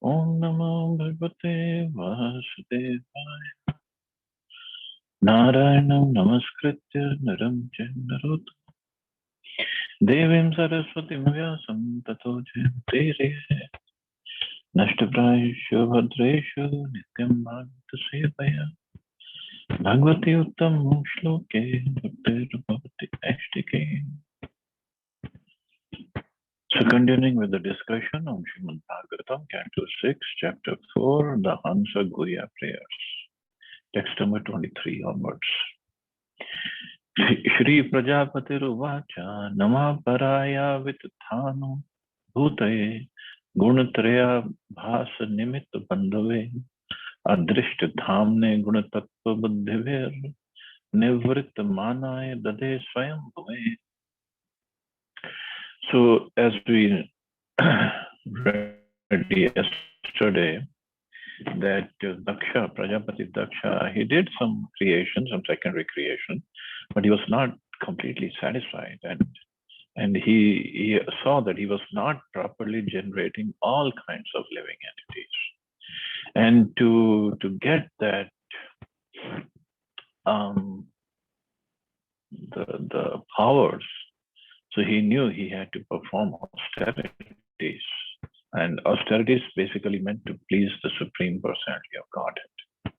Om Namo Bhagavate Vasudevaya. Narayanam Namaskritya Naram Chendarut Devim Saraswatim Vyasam Tato Jayate Nashtaprayashu Bhadreshu Nityam Bhagavata Sevaya Bhagavati Uttam Shloke Bhaktir Bhavati Ashtike. So continuing with the discussion on Srimad Bhagavatam, Canto 6, Chapter 4, the Hansa Guhya prayers. Text number 23 onwards. Shri Prajapatiruvacha Nama Paraya Vituthano Bhutaye Gunatraya Bhasa Nimitta Bandhave Adrishta Dhamne Gunatattva Buddhiver Nivritta Manaya Dade Swayam Bhuve. So as we read yesterday, that Daksha, Prajapati Daksha, he did some creation, some secondary creation, but he was not completely satisfied. And he saw that he was not properly generating all kinds of living entities. And to get that, the powers, so he knew he had to perform austerities. And austerities basically meant to please the Supreme Personality of Godhead.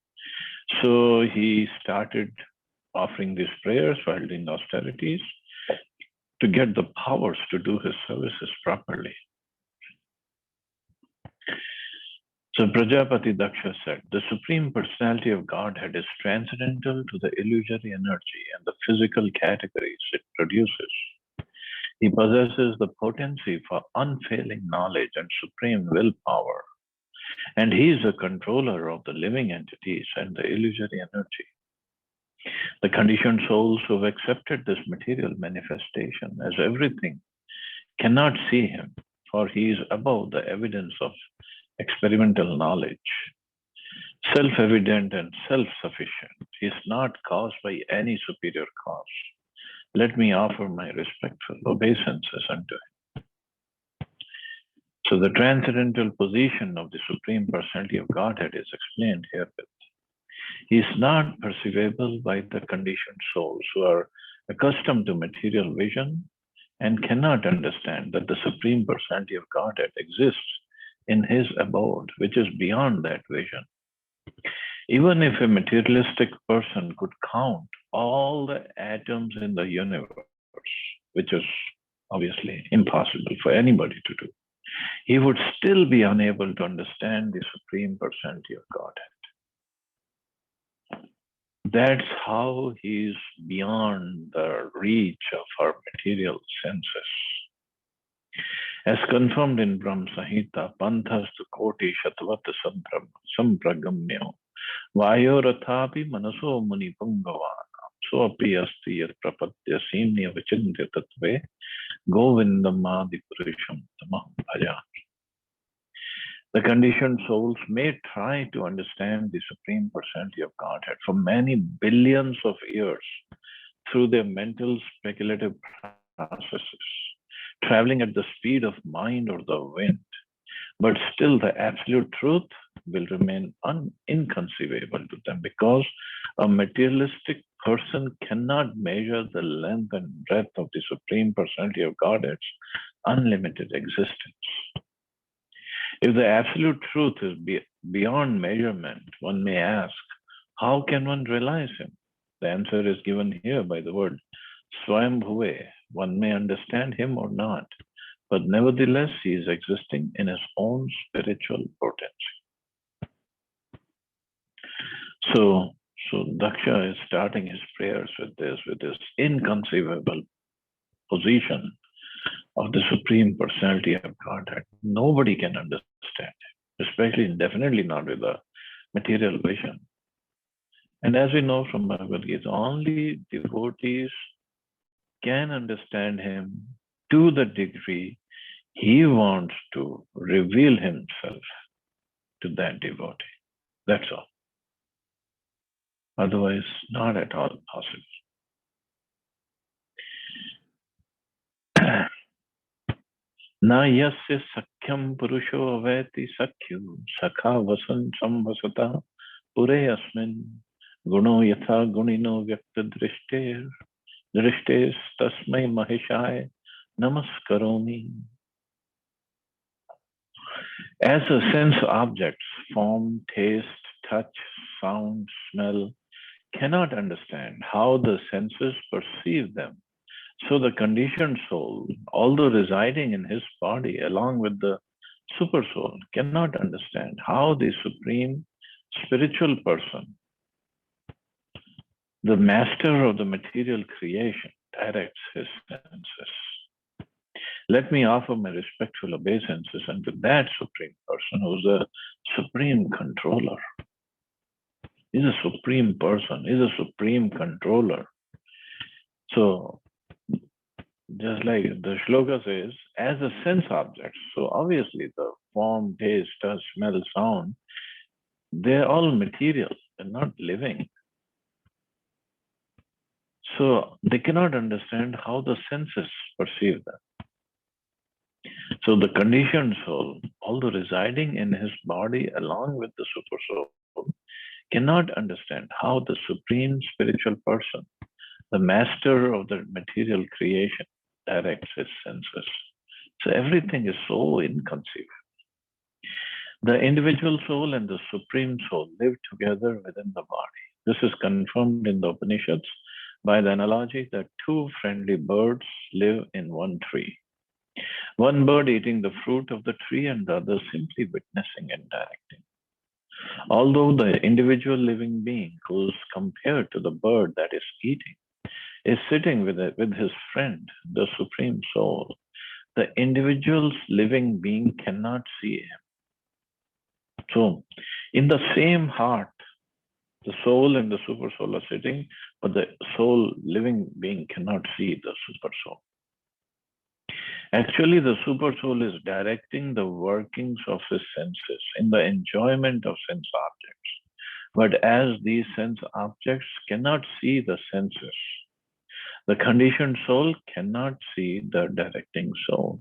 So he started offering these prayers while doing austerities to get the powers to do his services properly. So Prajapati Daksha said, the Supreme Personality of Godhead is transcendental to the illusory energy and the physical categories it produces. He possesses the potency for unfailing knowledge and supreme willpower, and he is a controller of the living entities and the illusory energy. The conditioned souls who have accepted this material manifestation as everything cannot see him, for he is above the evidence of experimental knowledge, self-evident and self-sufficient. He is not caused by any superior cause. Let me offer my respectful obeisances unto him. So the transcendental position of the Supreme Personality of Godhead is explained herewith. He is not perceivable by the conditioned souls who are accustomed to material vision and cannot understand that the Supreme Personality of Godhead exists in his abode, which is beyond that vision. Even if a materialistic person could count all the atoms in the universe, which is obviously impossible for anybody to do, he would still be unable to understand the Supreme Personality of Godhead. That's how he is beyond the reach of our material senses. As confirmed in Brahma Samhita, Panthastu Koti Shatvat Sampragamyo Vayorathapi Manaso Muni Pungavana Soapi Asti Yat Prapatya Simnya Vichindya Tatve Govindamadi Purusham Tamaham Bhaja. The conditioned souls may try to understand the Supreme Personality of Godhead for many billions of years through their mental speculative processes, traveling at the speed of mind or the wind, but still the absolute truth will remain inconceivable to them because a materialistic person cannot measure the length and breadth of the Supreme Personality of Godhead's unlimited existence. If the absolute truth is beyond measurement, one may ask, how can one realize him? The answer is given here by the word Swayambhuve. One may understand him or not, but nevertheless he is existing in his own spiritual potency. So Daksha is starting his prayers with this inconceivable position of the Supreme Personality of Godhead. Nobody can understand it, especially definitely not with a material vision. And as we know from Bhagavad Gita, only devotees can understand him to the degree he wants to reveal himself to that devotee. That's all. Otherwise, not at all possible. Na yasya sakyam purusho aveti sakyu sakha vasan samvasata pure asmin guno yatha gunino vyakta drishtes tasmai maheshaya namaskaromi. As a sense objects, form, taste, touch, sound, smell, cannot understand how the senses perceive them. So the conditioned soul, although residing in his body along with the super soul, cannot understand how the supreme spiritual person, the master of the material creation, directs his senses. Let me offer my respectful obeisances unto that supreme person who's the supreme controller. He's a supreme person, he's a supreme controller. So just like the shloka says, as a sense object, so obviously the form, taste, touch, smell, sound, they're all material, they're not living. So they cannot understand how the senses perceive them. So the conditioned soul, although residing in his body along with the super soul, cannot understand how the supreme spiritual person, the master of the material creation, directs his senses. So everything is so inconceivable. The individual soul and the supreme soul live together within the body. This is confirmed in the Upanishads by the analogy that two friendly birds live in one tree. One bird eating the fruit of the tree and the other simply witnessing and directing. Although the individual living being who is compared to the bird that is eating is sitting with his friend, the Supreme Soul, the individual's living being cannot see him. So, in the same heart, the soul and the super soul are sitting, but the soul living being cannot see the super soul. Actually, the super soul is directing the workings of his senses in the enjoyment of sense objects. But as these sense objects cannot see the senses, the conditioned soul cannot see the directing soul.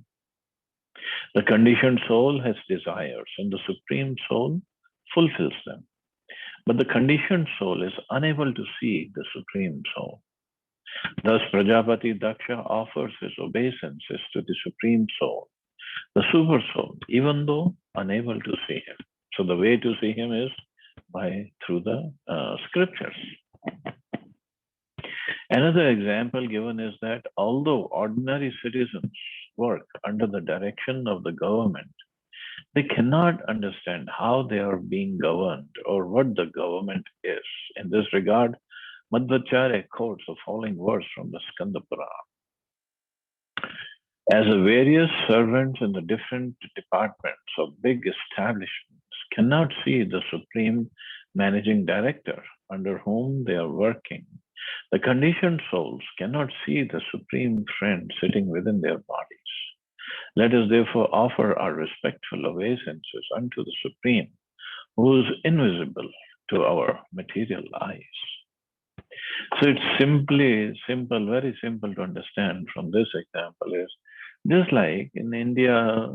The conditioned soul has desires, and the supreme soul fulfills them. But the conditioned soul is unable to see the supreme soul. Thus, Prajapati Daksha offers his obeisances to the supreme soul, the super soul, even though unable to see him. So the way to see him is through the scriptures. Another example given is that although ordinary citizens work under the direction of the government, they cannot understand how they are being governed or what the government is. In this regard, Madhvacharya quotes the following verse from the Skanda Purana. As the various servants in the different departments of big establishments cannot see the supreme managing director under whom they are working, the conditioned souls cannot see the supreme friend sitting within their bodies. Let us therefore offer our respectful obeisances unto the Supreme, who is invisible to our material eyes. So it's simple, very simple to understand from this example is just like in India,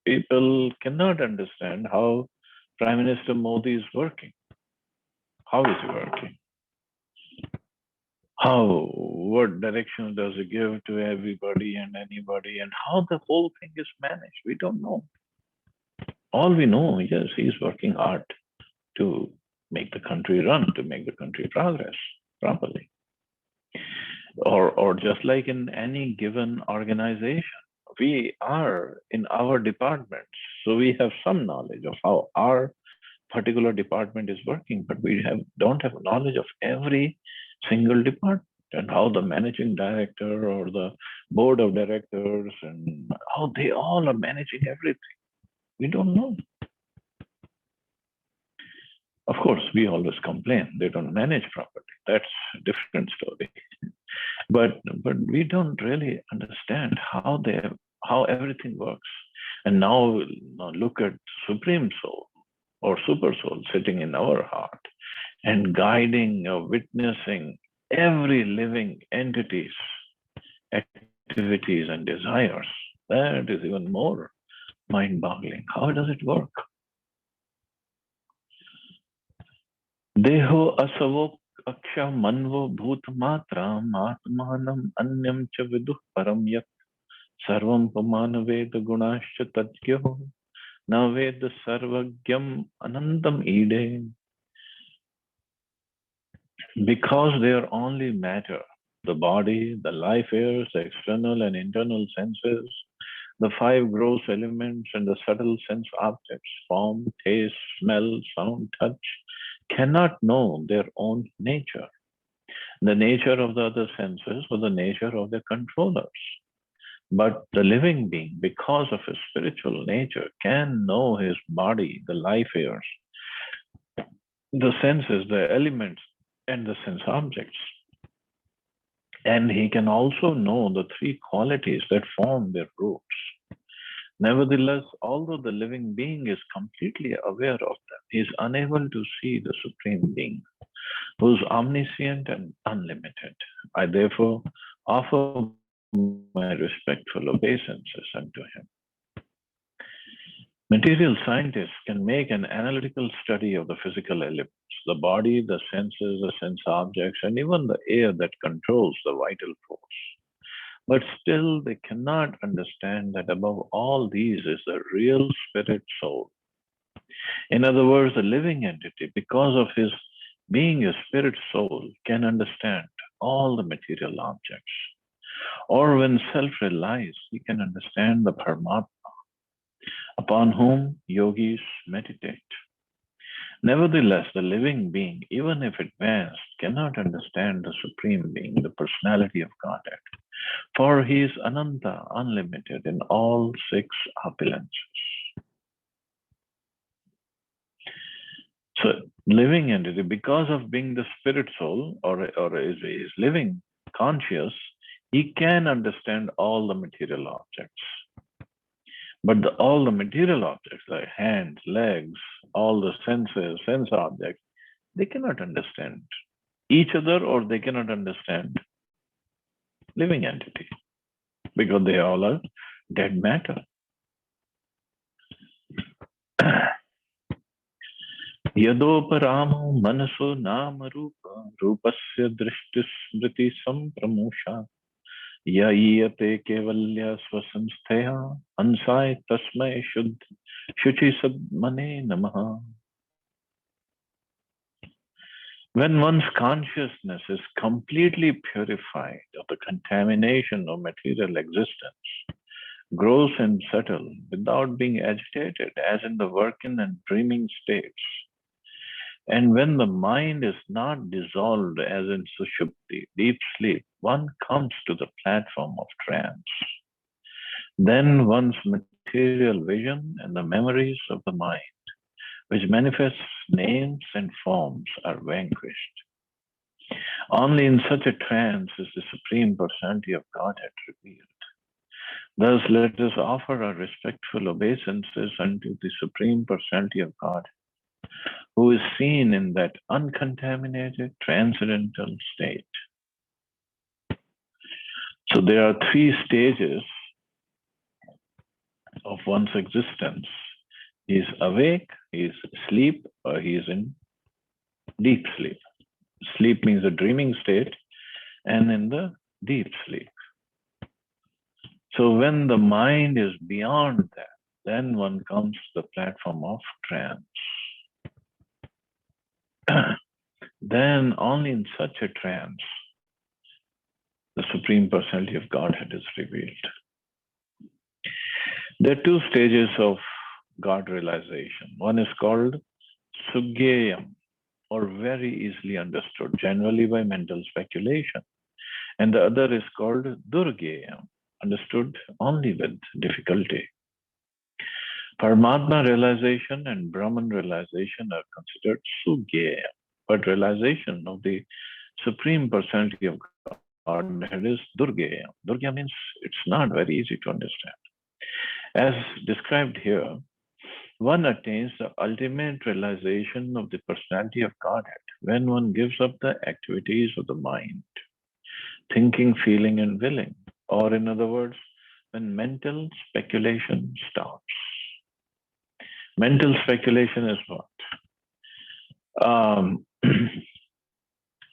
people cannot understand how Prime Minister Modi is working. How is he working? What direction does he give to everybody and anybody, and how the whole thing is managed? We don't know. All we know, yes, he's working hard to make the country run, to make the country progress properly. Or just like in any given organization, we are in our departments, so we have some knowledge of how our particular department is working, but we don't have knowledge of every single department and how the managing director or the board of directors and how they all are managing everything. We don't know. Of course, we always complain they don't manage properly. That's a different story. But we don't really understand how everything works. And now look at Supreme Soul or Super Soul sitting in our heart and guiding or witnessing every living entity's activities and desires. That is even more mind-boggling. How does it work? Deho asavo aksha manvo bhut matram atmanam anyam cha viduh param yat sarvam pamana veda gunascha tatyo na veda sarvagyam anandam ide. Because they are only matter, the body, the life airs, the external and internal senses, the five gross elements and the subtle sense objects, form, taste, smell, sound, touch, cannot know their own nature, the nature of the other senses, or the nature of their controllers. But the living being, because of his spiritual nature, can know his body, the life airs, the senses, the elements, and the sense objects. And he can also know the three qualities that form their roots. Nevertheless, although the living being is completely aware of them, he is unable to see the Supreme Being, who is omniscient and unlimited. I therefore offer my respectful obeisances unto him. Material scientists can make an analytical study of the physical elements, the body, the senses, the sense objects, and even the air that controls the vital force. But still, they cannot understand that above all these is the real spirit soul. In other words, the living entity, because of his being a spirit soul, can understand all the material objects. Or when self realized, he can understand the Paramatma, upon whom yogis meditate. Nevertheless, the living being, even if advanced, cannot understand the Supreme Being, the personality of Godhead, for he is Ananta, unlimited in all six opulences. So, living entity, because of being the spirit soul, or is living conscious, he can understand all the material objects. But all the material objects, like hands, legs, all the senses, sense objects, they cannot understand each other, or they cannot understand living entity, because they all are dead matter. Yadoparamo manaso nama rupa rupasya drishti smriti sampramusha yayate kevalya swasamstheya ansai tasmai shuchi sadmane namaha. When one's consciousness is completely purified of the contamination of material existence, gross and subtle, without being agitated, as in the working and dreaming states, and when the mind is not dissolved, as in sushupti, deep sleep, one comes to the platform of trance. Then one's material vision and the memories of the mind, which manifests names and forms, are vanquished. Only in such a trance is the Supreme Personality of Godhead revealed. Thus, let us offer our respectful obeisances unto the Supreme Personality of God, who is seen in that uncontaminated transcendental state. So there are three stages of one's existence. He is awake, he is asleep, or he is in deep sleep. Sleep means a dreaming state, and in the deep sleep. So when the mind is beyond that, then one comes to the platform of trance. Then only in such a trance, the Supreme Personality of Godhead is revealed. There are two stages of God realization. One is called Sugeyam, or very easily understood, generally by mental speculation. And the other is called Durgeyam, understood only with difficulty. Paramatma realization and Brahman realization are considered Sugeyam, but realization of the Supreme Personality of Godhead is Durgeyam. Durgeyam means it's not very easy to understand. As described here, one attains the ultimate realization of the personality of Godhead when one gives up the activities of the mind, thinking, feeling, and willing. Or in other words, when mental speculation stops. Mental speculation is what?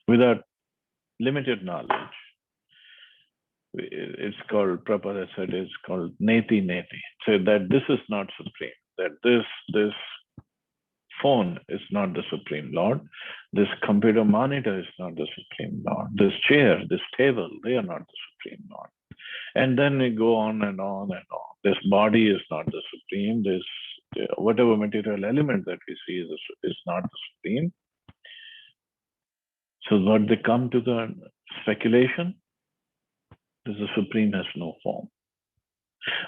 Without limited knowledge, it's called, Prabhupada said, it's called neti neti. So that this is not supreme, that this phone is not the Supreme Lord, this computer monitor is not the Supreme Lord, this chair, this table, they are not the Supreme Lord. And then we go on and on and on. This body is not the Supreme, this whatever material element that we see is not the Supreme. So what they come to the speculation is the Supreme has no form.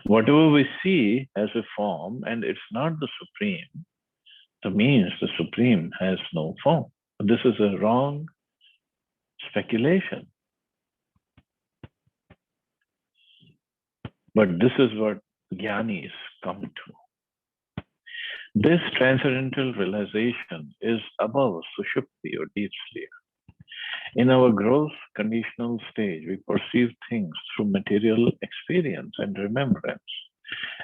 Whatever we see as a form and it's not the Supreme, that means the Supreme has no form. This is a wrong speculation. But this is what Jnanis come to. This transcendental realization is above Sushupti or deep sleep. In our gross conditional stage, we perceive things through material experience and remembrance.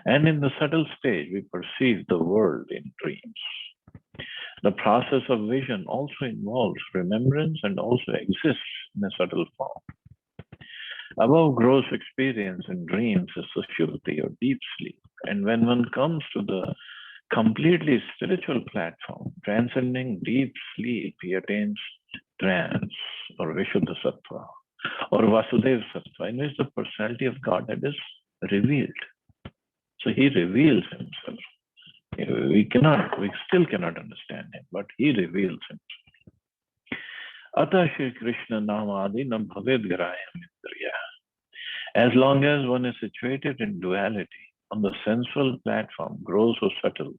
And in the subtle stage, we perceive the world in dreams. The process of vision also involves remembrance and also exists in a subtle form. Above gross experience and dreams is Sushupti or deep sleep. And when one comes to the completely spiritual platform, transcending deep sleep, he attains trance or Vishuddha Sattva or Vasudeva Sattva, in which the personality of Godhead is revealed. So he reveals himself. We still cannot understand him, but he reveals himself. Ata Shri Krishna Namadi na bhaved garayam indriya. As long as one is situated in duality on the sensual platform, gross or subtle,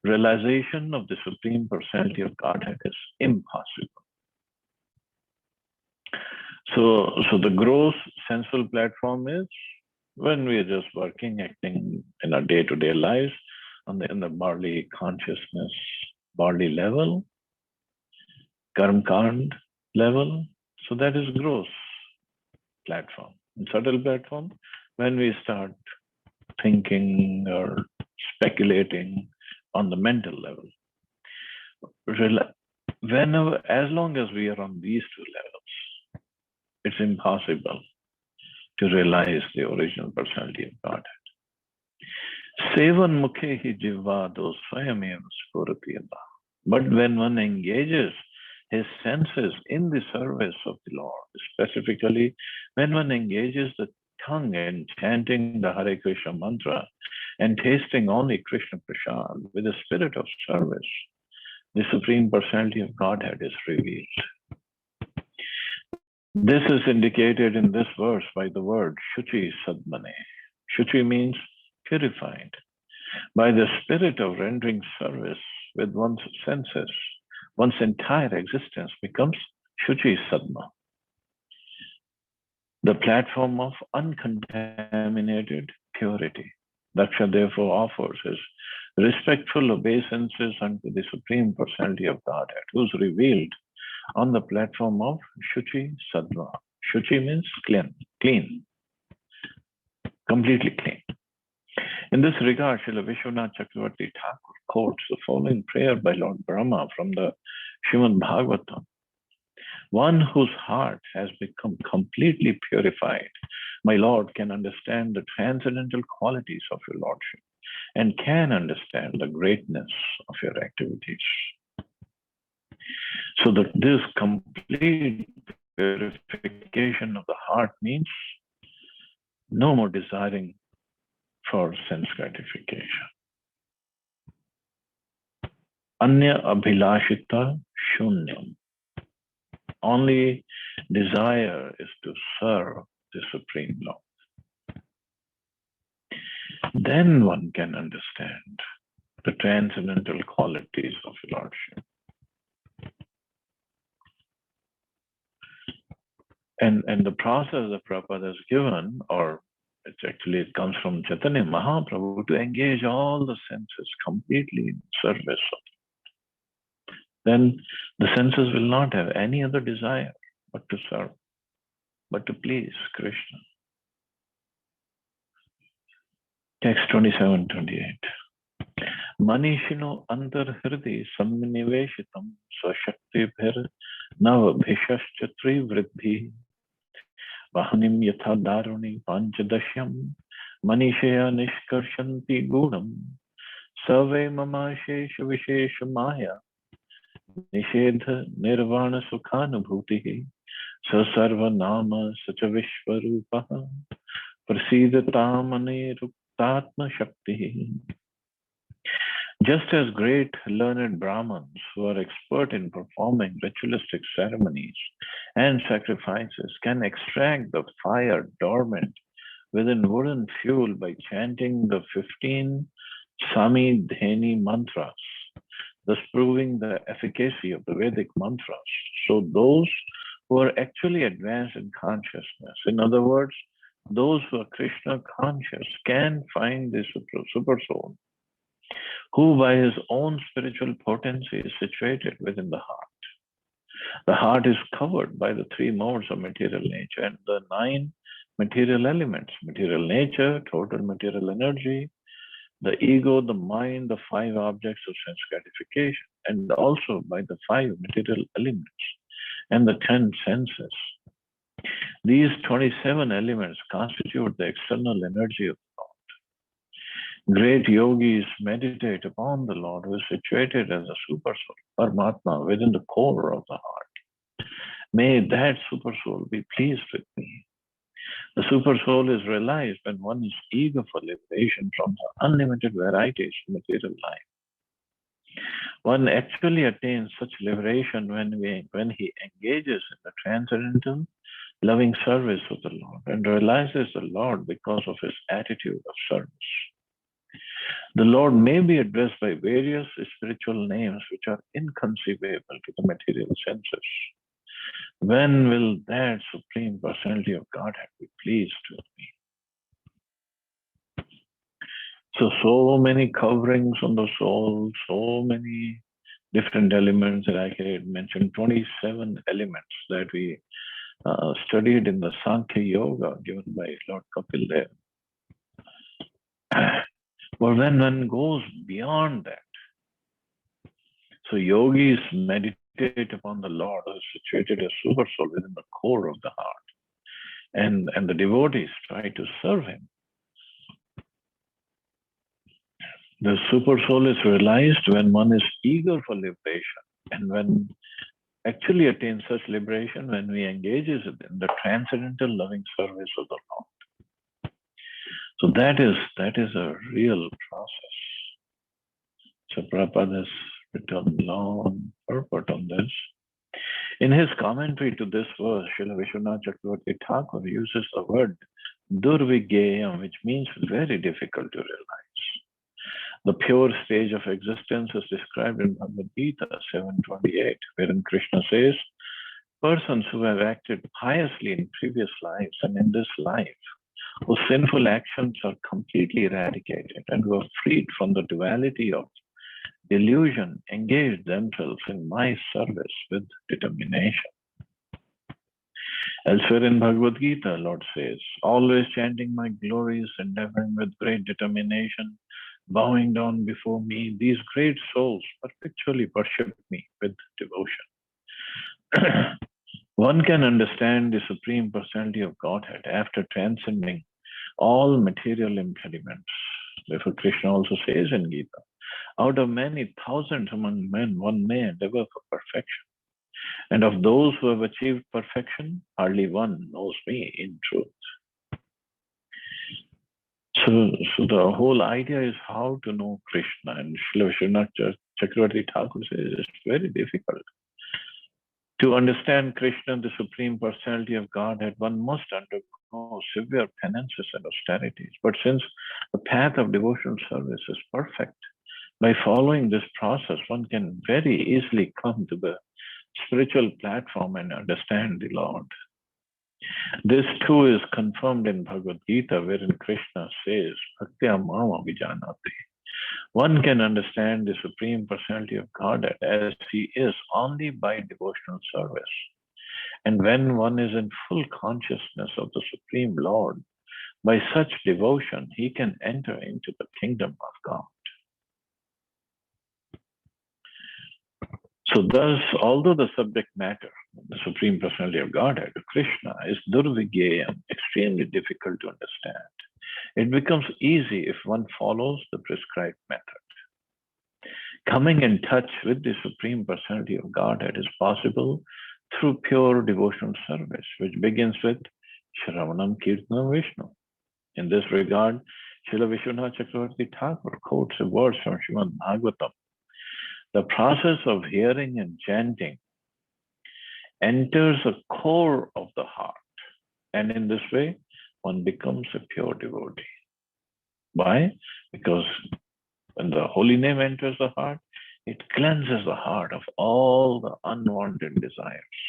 realization of the Supreme Personality of Godhead is impossible. So the gross sensual platform is when we are just working, acting in our day-to-day lives in the bodily consciousness, bodily level, karma kand level. So that is gross platform. In subtle platform, when we start thinking or speculating on the mental level, whenever, as long as we are on these two levels, it's impossible to realize the original personality of Godhead. Sevan mukhe hi jivvado swayameva spurati Allah. But when one engages his senses in the service of the Lord, specifically when one engages the tongue in chanting the Hare Krishna mantra and tasting only Krishna Prasad with the spirit of service, the Supreme Personality of Godhead is revealed. This is indicated in this verse by the word Shuchi Sadmane. Shuchi means purified. By the spirit of rendering service with one's senses, one's entire existence becomes Shuchi Sadma. The platform of uncontaminated purity. Daksha therefore offers his respectful obeisances unto the Supreme Personality of Godhead, who is revealed on the platform of Shuchi Sadma. Shuchi means clean, completely clean. In this regard, Srila Vishwanath Chakravarti Thakur quotes the following prayer by Lord Brahma from the Srimad Bhagavatam. One whose heart has become completely purified, my Lord, can understand the transcendental qualities of your Lordship and can understand the greatness of your activities. So that this complete purification of the heart means no more desiring for sense gratification. Anya abhilashita shunyam. Only desire is to serve the Supreme Lord. Then one can understand the transcendental qualities of Lordship. And the process that Prabhupada has given, or it comes from Chaitanya Mahaprabhu, to engage all the senses completely in service of it. Then the senses will not have any other desire but to serve, but to please Krishna. Text 27-28. Manishino antarhridi samniveshitam swashaktibhir navabhishascha trivriddhi vahanim yatha daruni panchadashyam manishaya nishkarshanti gunam sarve mama shesha vishesha maya nishedha nirvana sukhanubhuti sasarva nama sacha vishwarupaha prasidatam aniruktatma shakti. Just as great learned Brahmins who are expert in performing ritualistic ceremonies and sacrifices can extract the fire dormant within wooden fuel by chanting the 15 Samidheni mantras, thus proving the efficacy of the Vedic mantras. So those who are actually advanced in consciousness, in other words, those who are Krishna conscious, can find the super soul, who by his own spiritual potency is situated within the heart. The heart is covered by the three modes of material nature and the 9 material elements: material nature, total material energy, the ego, the mind, the 5 objects of sense gratification, and also by the 5 material elements and the 10 senses. These 27 elements constitute the external energy of the Lord. Great yogis meditate upon the Lord, who is situated as a super soul, Paramatma, within the core of the heart. May that super soul be pleased with me. The super soul is realized when one is eager for liberation from the unlimited varieties of material life. One actually attains such liberation when he engages in the transcendental loving service of the Lord and realizes the Lord because of his attitude of service. The Lord may be addressed by various spiritual names which are inconceivable to the material senses. When will that Supreme Personality of Godhead be pleased with me? So many coverings on the soul, so many different elements that I had mentioned, 27 elements that we studied in the Sankhya Yoga given by Lord Kapil Dev. But when one goes beyond that, so yogis meditate upon the Lord who is situated as super soul within the core of the heart, and the devotees try to serve him. The super soul is realized when one is eager for liberation, and when actually attains such liberation when we engages in the transcendental loving service of the Lord. So that is a real process. So Prabhupada has written long purport on this. In his commentary to this verse, Srila Vishwanath Chakravarti Thakur uses the word durvigeyam, which means very difficult to realize. The pure stage of existence is described in Bhagavad Gita 7:28, wherein Krishna says, persons who have acted piously in previous lives and in this life, whose sinful actions are completely eradicated and who are freed from the duality of delusion, engage themselves in my service with determination. Elsewhere in Bhagavad Gita, Lord says, always chanting my glories, endeavoring with great determination, bowing down before me, these great souls perpetually worship me with devotion. One can understand the Supreme Personality of Godhead after transcending all material impediments. Therefore, Krishna also says in Gita, out of many thousands among men, one may endeavor for perfection. And of those who have achieved perfection, hardly one knows me in truth. So the whole idea is how to know Krishna. And Srila Vishwanath Chakravarti Thakur says it's very difficult. To understand Krishna, the Supreme Personality of Godhead, one must undergo severe penances and austerities. But since the path of devotional service is perfect, by following this process, one can very easily come to the spiritual platform and understand the Lord. This too is confirmed in Bhagavad Gita, wherein Krishna says, Bhaktya Mama Vijanati. One can understand the Supreme Personality of Godhead as he is only by devotional service. And when one is in full consciousness of the Supreme Lord, By such devotion, he can enter into the kingdom of God. So thus, although the subject matter, the Supreme Personality of Godhead, Krishna, is durvigeyam, extremely difficult to understand, it becomes easy if one follows the prescribed method. Coming in touch with the Supreme Personality of Godhead is possible through pure devotional service, which begins with Shravanam Kirtanam Vishnu. In this regard, Srila Vishwanath Chakravarti Thakur quotes a verse from Srimad Bhagavatam. The process of hearing and chanting enters the core of the heart, and in this way, one becomes a pure devotee. Why? Because when the holy name enters the heart, it cleanses the heart of all the unwanted desires.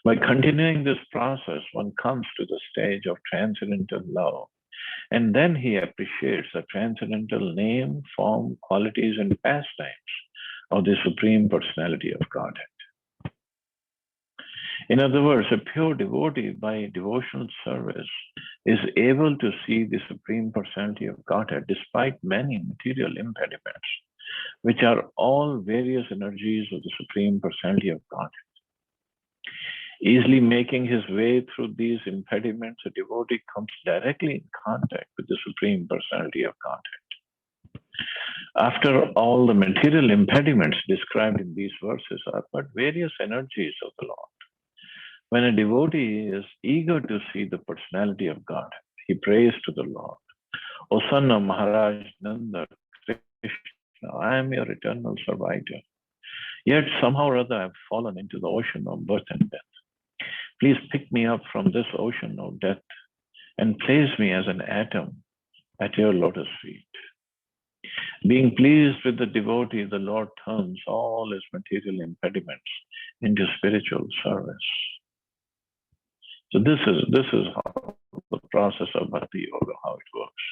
By continuing this process, one comes to the stage of transcendental love, and then he appreciates the transcendental name, form, qualities, and pastimes of the Supreme Personality of Godhead. In other words, a pure devotee by devotional service is able to see the Supreme Personality of Godhead despite many material impediments, which are all various energies of the Supreme Personality of Godhead. Easily making his way through these impediments, a devotee comes directly in contact with the Supreme Personality of Godhead. After all, the material impediments described in these verses are but various energies of the Lord. When a devotee is eager to see the personality of God, he prays to the Lord, O son of Maharaj Nanda, Krishna, I am your eternal servitor. Yet somehow or other I have fallen into the ocean of birth and death. Please pick me up from this ocean of death and place me as an atom at your lotus feet. Being pleased with the devotee, the Lord turns all his material impediments into spiritual service. So this is how the process of Bhakti Yoga, how it works.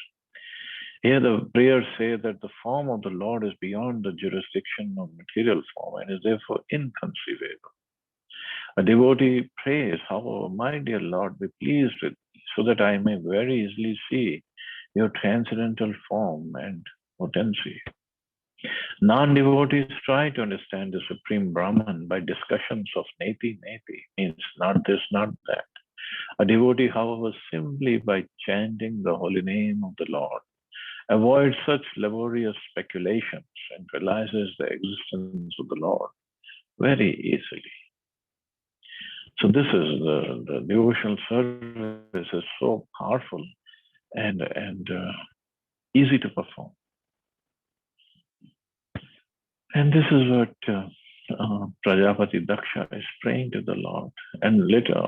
Here the prayers say that the form of the Lord is beyond the jurisdiction of material form and is therefore inconceivable. A devotee prays, however, my dear Lord, be pleased with me so that I may very easily see your transcendental form and potency. Non-devotees try to understand the Supreme Brahman by discussions of neti, means not this, not that. A devotee, however, simply by chanting the holy name of the Lord, avoids such laborious speculations and realizes the existence of the Lord very easily. So this is the devotional service is so powerful and easy to perform. And this is what Prajapati Daksha is praying to the Lord. And later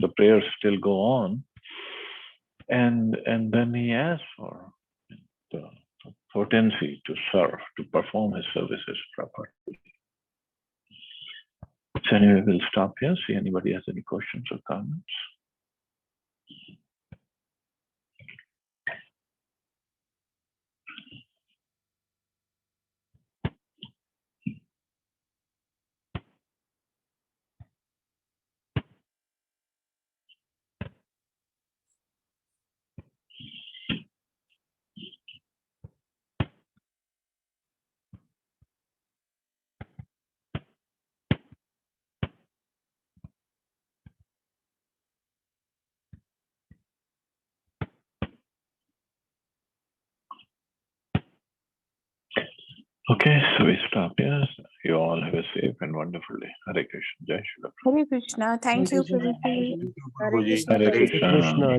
the prayers still go on. And then he asks for the potency to serve, to perform his services properly. So anyway, we'll stop here. See anybody has any questions or comments. Okay, so we stop here. You all have a safe and wonderful day. Hare Krishna. Jai Shri Prabhupada. Hare Krishna. Thank you, Prabhuji. Hare Krishna. Hare Krishna.